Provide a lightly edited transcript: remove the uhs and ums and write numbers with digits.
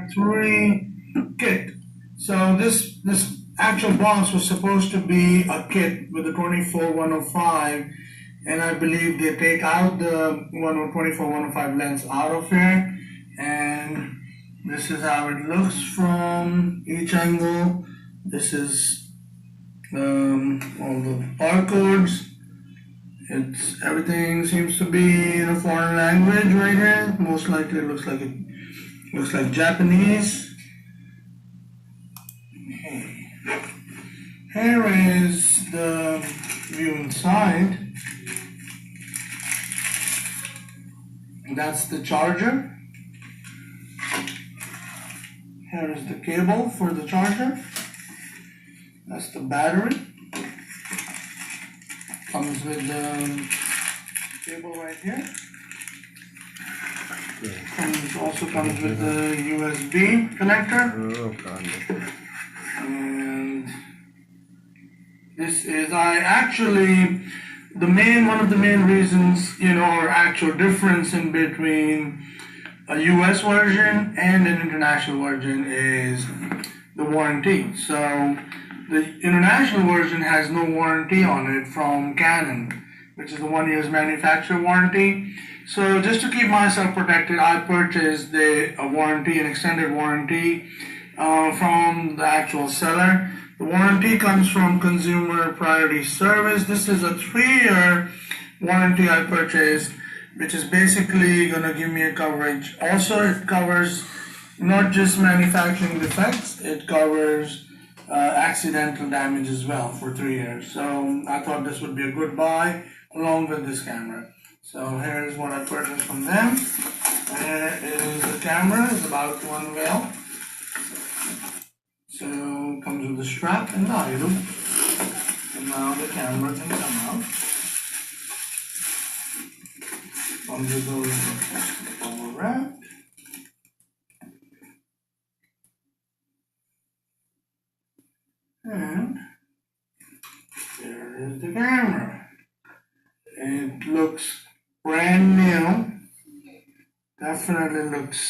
Mark III kit. So this actual box was supposed to be a kit with the 24-105, and I believe they take out the 24-105 lens out of here, and this is how it looks from each angle. This is all the barcodes. Everything seems to be in a foreign language right here. Most likely it looks like Japanese. Okay. Here is the view inside. That's the charger. Here is the cable for the charger. That's the battery. Comes with the cable right here. Also comes with the USB connector. Oh, God. And this is one of the main reasons, or actual difference in between a US version and an international version is the warranty. So the international version has no warranty on it from Canon, which is the 1 year's manufacturer warranty. So just to keep myself protected, I purchased an extended warranty from the actual seller. The warranty comes from Consumer Priority Service. This is a 3-year warranty I purchased, which is basically going to give me a coverage. Also, it covers not just manufacturing defects, it covers accidental damage as well for 3 years. So I thought this would be a good buy along with this camera. So here's what I purchased from them. Here is the camera. It's about to unveil. So comes with the strap and the idle. And now the camera can come out. Comes with those bubble wrap. And there is the camera. It looks brand new. Definitely looks